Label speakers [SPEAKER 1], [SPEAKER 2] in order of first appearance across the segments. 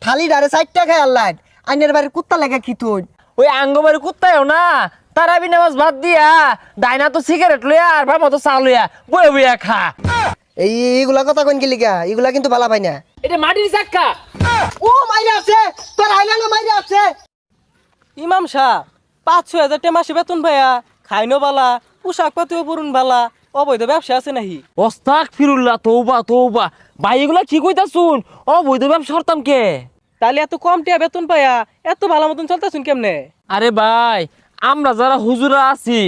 [SPEAKER 1] থালি ডারে 4টা খাই আল্লাহ আইনের বাড়ির কুত্তা লাগা কি তুই
[SPEAKER 2] ওই আঙ্গবাড়ি কুত্তায়ও না তারাবি নামাজ বাদ দিয়া ডাইনা তো সিগারেট লইয়া আর বাবা তো চা লইয়া বয়ে বইয়া খা।
[SPEAKER 1] এইগুলা কথা কইন কি লিগা এগুলা কিন্তু বালা পাই না।
[SPEAKER 2] এটা মাটির চাক্কা।
[SPEAKER 1] ও মাইরে আছে তোর আইনা না মাইরে আছে।
[SPEAKER 3] ইমাম সাহ 5-6 হাজার মাসে বেতন ভাইয়া খাইনো বালা পোশাক পাতিও পরুন বালা অবৈধ ব্যবসা আছে নাহি?
[SPEAKER 2] আস্তাগফিরুল্লাহ তওবা তওবা ভাই এগুলা কি কইতাছুন? অবৈধ ব্যবসা করতাম কে?
[SPEAKER 3] তাহলে এত কম টিয়া বেতন পাইয়া এত ভালো মতন চলতেছুন কেমনে?
[SPEAKER 2] আরে ভাই আমরা যারা হুজুরা আছি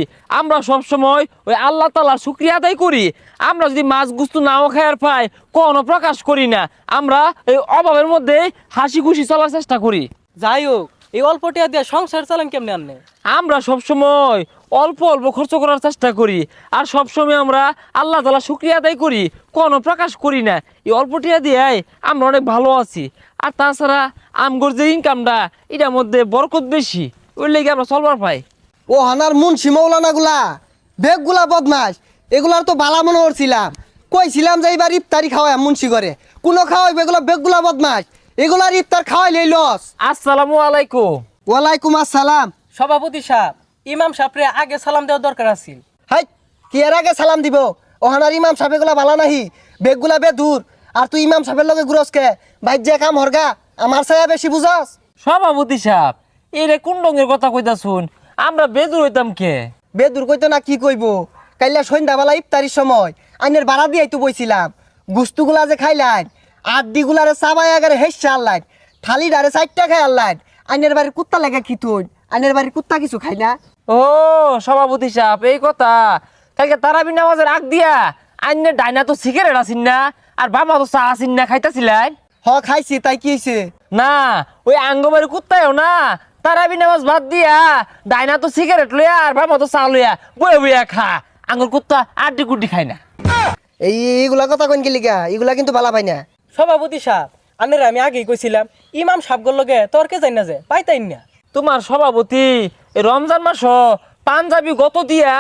[SPEAKER 2] আমরা সব সময় ওই আল্লাহ তাআলার শুকরিয়া আদায় করি। আমরা যদি মাছ গুস্তু নাও খায়ার পাই কোনো প্রকাশ করি না, আমরা এই অভাবের মধ্যে হাসি খুশি চলার চেষ্টা করি।
[SPEAKER 3] যাই হোক এই অল্প টিয়া দিয়ে সংসার চালান কেমনে আননে?
[SPEAKER 2] আমরা সব সময় অল্প অল্প খরচ করার চেষ্টা করি আর সব সময় আমরা আল্লাহ তাআলা শুকরিয়া আদায় করি, কোনো প্রকাশ করি না। এই অল্প টিয়া দিয়ে আমরা অনেক ভালো আছি। আর তাছাড়া আমগর যে ইনকামটা এটার মধ্যে বরকত বেশি, ওই লেগে আমরা চলবার পাই।
[SPEAKER 1] ও হানার মুন্সি মৌলানা গুলা বেগগুলা বদমাস এগুলার তো বালা মনে করছিলাম, কইছিলাম যে এইবার ইফতারি খাওয়াই মুন্সি করে কোনো খাওয়াই এগুলা বেগগুলা বদমাস এগুলার ইফতার খাওয়াইলে লস।
[SPEAKER 2] আসসালামু আলাইকুম।
[SPEAKER 1] ওয়ালাইকুম আসসালাম।
[SPEAKER 3] সভাপতি সাহেব ইমাম সাহেবরে আগে সালাম দেওয়ার দরকার আছিল।
[SPEAKER 1] হাই কি এর আগে সালাম দিব? ও হানার ইমাম সাহেব এগুলা বালা নাহি, বেগগুলা বে দূর। আর তুই ইমাম সাহেবের লগে গুরসকে বাইর যে কাম হরগা আমার ছায়া বেশি বুঝাস।
[SPEAKER 2] সভাপতি সাহেব এরে কোন রঙের কথা কইতাছুন? আমরা বেদুর হইতাম কে?
[SPEAKER 1] বেদুর কইতো না কি কইব? কাইলা সন্ধ্যাবেলা ইফতারির সময় আইনের বাড়া দিয়ে তো বইছিলাম গুস্তুগুলা যে খাইলাম আড্ডিগুলারে চাবাই আগারে হেসছে আল্লাহ থালি ডারে 4টা খাই আল্লাহ আইনের বাড়ির কুত্তা লাগা কি তুই আইনের বাড়ির কুত্তা কিছু খাই না?
[SPEAKER 2] ও সভাপতি সাহেব এই কথা, কালকে তারাবি নামাজের আগ দিয়া আইনের ডাইনা তো সিগারেট আসিন না আর বাবা তো চা আসিন না খাইতাছিলেন।
[SPEAKER 1] হ খাইছি তাই কি হয়েছে?
[SPEAKER 2] না ওই আঙ্গবাড়ি কুত্তায়ও না তারাবি নামাজ বাদ দিয়া ডাইনা তো সিগারেট লইয়া আর বাবা তো চা লইয়া বয়ে বইয়া খা। আঙ্গুর কুত্তা আড্ডি কুড্ডি খায় না।
[SPEAKER 1] এইগুলা কথা কইন কি লিগা এগুলা কিন্তু বালা পাই না।
[SPEAKER 3] সভাপতি সাহেব আনের আমি আগেই কইছিলাম ইমাম সাহেবগর লগে তর্কে যাই না যে পাইতাইন না।
[SPEAKER 2] তোমার সভাপতি এই রমজান মাস পাঞ্জাবি গত দিয়া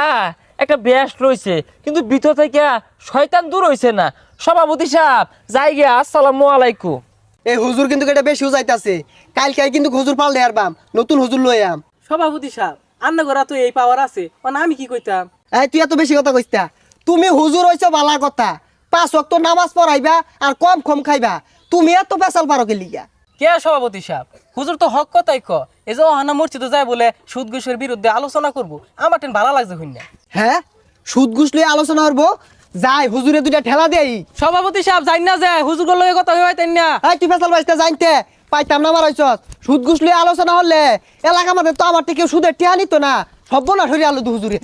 [SPEAKER 2] একটা ব্যাস রয়েছে কিন্তু ভিতর থেকে শয়তান দূর হইছে না। সভাপতি সাহেব যাই গিয়া আসসালামু আলাইকুম।
[SPEAKER 1] এই হুজুর কিন্তু এটা বেশি উজাইতাছে, কালকে কিন্তু হুজুর পাল্টে আরবাম নতুন হুজুর লই আম।
[SPEAKER 3] সভাপতি সাহেব আন্না ঘরা তো এই পাওয়ার আছে মানে আমি কি কইতাম?
[SPEAKER 1] এই তুই এত বেশি কথা কইতা? তুমি হুজুর হইছো বালা কথা, 5 ওয়াক্ত নামাজ পড়াইবা আর কম কম খাইবা, তুমি এত পেশাল পারো কি লিগা?
[SPEAKER 3] কে সভাপতি সাহেব হুজুর তো হক কথাই ক এই যে হানা মসজিদে যায় বলে সুদ ঘুষের বিরুদ্ধে আলোচনা করব আমার টেন ভালো লাগছে হইনা।
[SPEAKER 1] হ্যাঁ সুদ ঘুষ লইয়া আলোচনা করবো, যাই হুজুরে দুইটা ঠেলা দেই।
[SPEAKER 3] সভাপতি সাহেব জানি না যে হুজুর লগে কথা হই তাই না।
[SPEAKER 1] এই তুই পেশাল বাইতে জানতে পাইতাম না মারাইছ। সুদ ঘুষ লইয়া আলোচনা হলে এলাকা আমাদের তো আমার থেকে সুদের টিয়া নিত না, সব না ধরে আলো হুজুরে।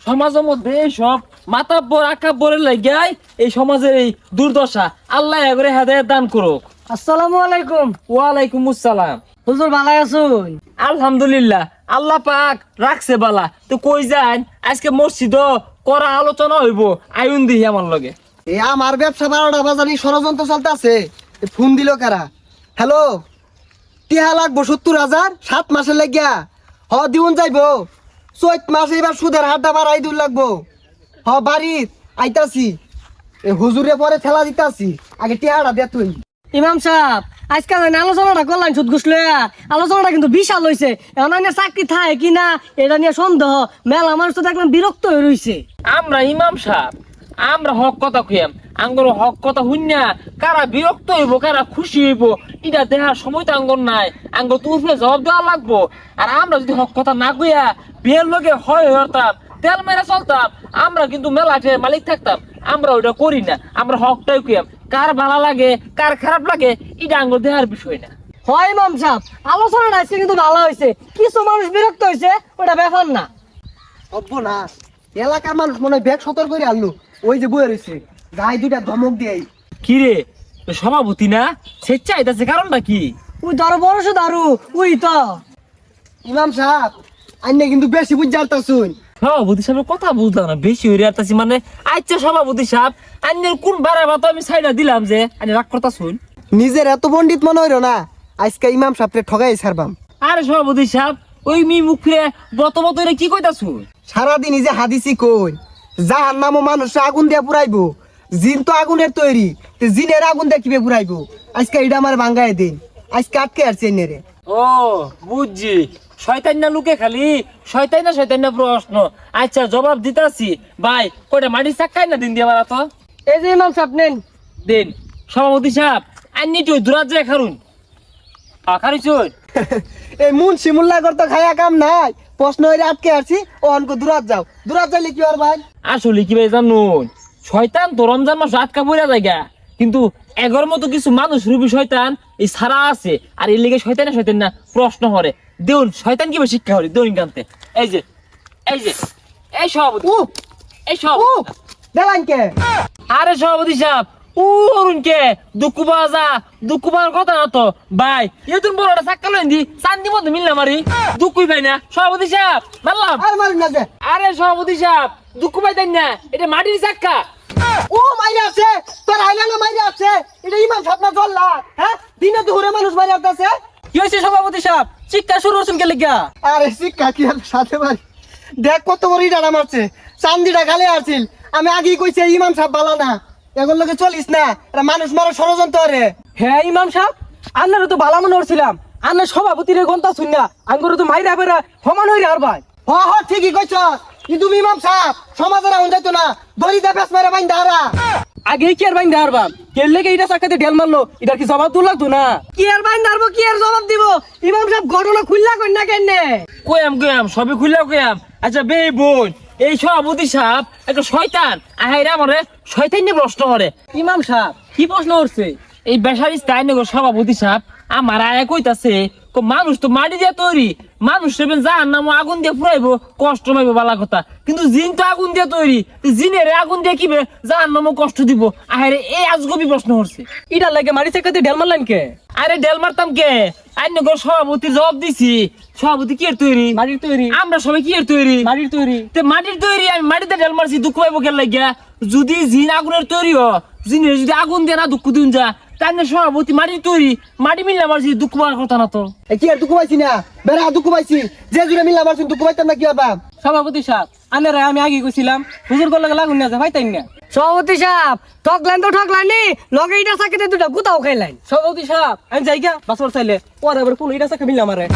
[SPEAKER 2] সমাজের মধ্যে এইসব মাতাব্বর আকাব্বরের লাগাই এই সমাজের এই দুর্দশা আল্লাহ করে হেদায়েত দান করুক।
[SPEAKER 3] আসসালামু আলাইকুম।
[SPEAKER 2] ওয়ালাইকুম আসসালাম।
[SPEAKER 3] হুজুর ভালো আছুন?
[SPEAKER 2] আলহামদুলিল্লাহ আল্লাহ পাক রাখছে বালা। তো কই যান? আজকে মসজিদ করা আলোচনা হইব, আইন দিহি আমার লগে।
[SPEAKER 1] এ আমার ব্যবসা 12টা বাজানি ষড়যন্ত্র চলতে আছে। ফোন দিল কারা? হ্যালো টিহা লাগবো 70,000 7 মাসে লাগিয়া। হ দিউন যাইবো 4 মাসে এবার সুদের হারটা বাড়াই দিন লাগবো। হ বাড়ির আইতাছি, এ হুজুরে পরে ঠেলা দিতাছি, আগে টিহাটা দে তুই।
[SPEAKER 4] ইমাম সাহেব আজকাল আলোচনাটা করলাম সুদ ঘুষ লইয়া, আলোচনাটা কিন্তু বিশাল হয়েছে। এখন চাকরি থাকে কিনা এটা নিয়ে সন্দেহ, মেলা মানুষ তো দেখলাম বিরক্ত হয়ে রয়েছে।
[SPEAKER 2] আমরা ইমাম সাহেব আমরা হক কথা কইয়াম, আঙ্গর হক কথা শুনিয়া কারা বিরক্ত হইব কারা খুশি হইব এটা দেখার সময় তো আঙ্গর নাই। আঙ্গর তো উপরে জবাব দেওয়া লাগবো। আর আমরা যদি হক কথা না কইয়া বিয়ের লগে হয় হতাম তেল মেরে চলতাম, আমরা কিন্তু মেলাটে মালিক থাকতাম। আমরা ওইটা করি না, আমরা হকটাই কইয়াম। কার ভালো লাগে কার খারাপ লাগে এটা আঙ্গর দেখার বিষয় না।
[SPEAKER 4] হয় ইমাম সাহেব আলোচনাটা আজকে কিন্তু ভালো হয়েছে, কিছু মানুষ বিরক্ত হয়েছে ওটা ব্যাপার না।
[SPEAKER 1] হব না এলাকার মানুষ মনে হয় ব্যাগ সতর্ক করে আনলো, ওই যে বয়ে রয়েছে গায়ে দুইটা ধমক দিয়ে।
[SPEAKER 2] কি রে সভাপতি না স্বেচ্ছা আইতাছে, কারণটা কি?
[SPEAKER 4] ওই ধরো বড় দারু ওই তো।
[SPEAKER 1] ইমাম সাহেব আইনে কিন্তু বেশি বুঝতে শুন।
[SPEAKER 2] সভাপতি সাহেবের কথা বুঝলাম না, বেশি হয়ে আসতেছি মানে। আচ্ছা সভাপতি সাহেব আন্যের কোন বাড়াবা তো আমি সাইডা দিলাম যে আনি রাগ করতা শুন।
[SPEAKER 1] নিজের এত পণ্ডিত মনে হইল না, আজকে ইমাম সাহেবরে ঠগাই ছাড়বাম।
[SPEAKER 2] আরে সভাপতি সাহেব ওই মি মুখ ফিরে বত বত কি কইতা শুন?
[SPEAKER 1] সারাদিন এই যে হাদিসি কই যাহার নামও মানুষ আগুন দিয়ে পুরাইবো, জিন তো আগুনের তৈরি, জিনের আগুন দিয়ে কিভাবে পুরাইবো? আজকে এটা আমার ভাঙ্গাই দিন, আজকে আটকে আসছে এনে রে।
[SPEAKER 2] ও বুঝছি, শয়তান না লুকে খালি, শয়তান না প্রশ্ন। আচ্ছা জবাব দিতাছি ভাই, কয়টা মাটির চাক্কাই না দিন দিয়ে মারা তো
[SPEAKER 4] এই যে ইমাম সাহেব নেন।
[SPEAKER 2] দিন। সভাপতি সাহেব আন্নি তুই দূরাত যায় খারুন, খারিছুন।
[SPEAKER 1] এই মুন্সি মোল্লা করতে খায়া কাম নাই, প্রশ্ন হইরে আটকে আসছি, ও অনকো দূরাত যাও, দূরাত যাইলে কি আর ভাই?
[SPEAKER 2] আসলে কি ভাই জানুন, শয়তান তো রমজান মাস আটকা পড়া জায়গা, কিন্তু এগর মতো কিছু মানুষ রূপী শয়তান এই সারা আছে, আর এর লিগে শয়তান না প্রশ্ন হরে দেউন শয়তান কিভাবে শিক্ষা হরে দেউন কানতে। এই যে এই যে এই সভাপতি,
[SPEAKER 1] ও
[SPEAKER 2] এই
[SPEAKER 1] ও
[SPEAKER 2] সভাপতি।
[SPEAKER 1] দেলান কে?
[SPEAKER 2] আরে সভাপতি সাহেব ও অরুণ কে দুঃখ বাজা, দুঃখ পাওয়ার কথা না তো ভাই, এ তুমি বড়টা চাক্কা লইন দি চান্দি মতো মিললে মারি দুঃখই পাই না। সভাপতি সাহেব মারলাম।
[SPEAKER 1] আর মারুন না যে।
[SPEAKER 2] আরে সভাপতি সাহেব দুঃখ পাইতেন না, এটা মাটির চাক্কা।
[SPEAKER 1] ও মাইরে আছে, তোর আইলাঙ্গা মাইরে আছে, এটা ইমাম সাহেব না জল্লা? হ্যাঁ, দিনে দুপুরে মানুষ মাইরে আছে।
[SPEAKER 3] কি হয়েছে সভাপতি সাহেব, চিৎকার শুরু করছেন কে লিগা?
[SPEAKER 1] আরে শিক্ষা কি আর সাথে ভাই, দেখ কত বড় ইডারা মারছে, চান্দিটা গালে আসছিল। আমি আগেই কইছি এই ইমাম সাহেব ভালো না, এগুলো লোকে চলিস না, এটা মানুষ মারা ষড়যন্ত্র রে।
[SPEAKER 3] হ্যাঁ ইমাম সাহেব, আপনারা তো ভালো মনে করছিলাম, আপনার সভাপতির ঘন্টা শুন না আঙ্গুরে তো মাইরা বেড়া সমান হইরে আর ভাই।
[SPEAKER 1] হ হ ঠিকই কইছ, কিন্তু ইমাম সাহেব সমাজের আউন যাইতো না, দড়িতে ফেস মারে বাইন দাঁড়া।
[SPEAKER 3] আগে কি আর বাইন দেওয়ার বাপ কে লেগে এটা চাকাতে ঢেল মারলো, এটা কি জবাব তুল লাগতো না?
[SPEAKER 4] কি আর বাইন ধরবো, কি আর জবাব দিব? ইমাম সাহেব ঘটনা খুললা কই না কেনে?
[SPEAKER 2] কয়াম সবই খুললে কয়াম। আচ্ছা বে বোন, এই সভাপতি সাহেব একটা শয়তান, আহাইরা আমারে শয়তান নিয়ে প্রশ্ন করে।
[SPEAKER 3] ইমাম সাহেব কি প্রশ্ন করছে?
[SPEAKER 2] এই বেসারি স্থায়ী সভাপতি সাহেব আমার আয়া কইতাছে, মানুষ তো মাটি দিয়ে তৈরি, মানুষ সেবেন যার নাম আগুন দিয়ে ফুরাইবো কষ্ট পাইবো বালা কথা, কিন্তু জিন তো আগুন দিয়ে তৈরি, জিনের আগুন দিয়ে কিবে যার নামও কষ্ট দিব। আহারে এই আজগবি প্রশ্ন করছে।
[SPEAKER 3] এটা লাগে মারি চাকাতে ঢেল মারলেন কে?
[SPEAKER 2] আরে ডেল মারতাম কে, আইন সভাপতি জবাব দিছি। সভাপতি কি এর তৈরি?
[SPEAKER 3] মাটির তৈরি।
[SPEAKER 2] আমরা সবাই কি এর তৈরি?
[SPEAKER 3] মাটির তৈরি।
[SPEAKER 2] তে মাটির তৈরি, আমি মাটিতে ঢেল মারছি, দুঃখ পাইবো কেন লাগিয়া? যদি জিন আগুনের তৈরি হ, জিনের যদি আগুন দিয়ে না দুঃখ দিন যা, তাই না সভাপতি মাটির তৈরি, মাটি মিললে মারছি, দুঃখ পাওয়ার কথা না তো।
[SPEAKER 1] এ কি আর দুঃখ পাইছি না, বেড়া দুঃখ পাইছি, যে জুড়ে মিললাম মারছেন দুঃখ পাইতাম না কি আর বাপ?
[SPEAKER 3] সভাপতি সাহেব আনারা আমি আগে কইছিলাম হুজুর করলে লাগুন না ভাই তাই না।
[SPEAKER 4] সভাপতি সাহেব ঠকলেন তো ঠকলানি, লগে ইটা চাকিতে দুটা গুতাও খাইলেন।
[SPEAKER 3] সভাপতি সাহেব আমি যাই গা বাসর চাইলে পরে আবার কোন এটা চাকা মিললাম আরে।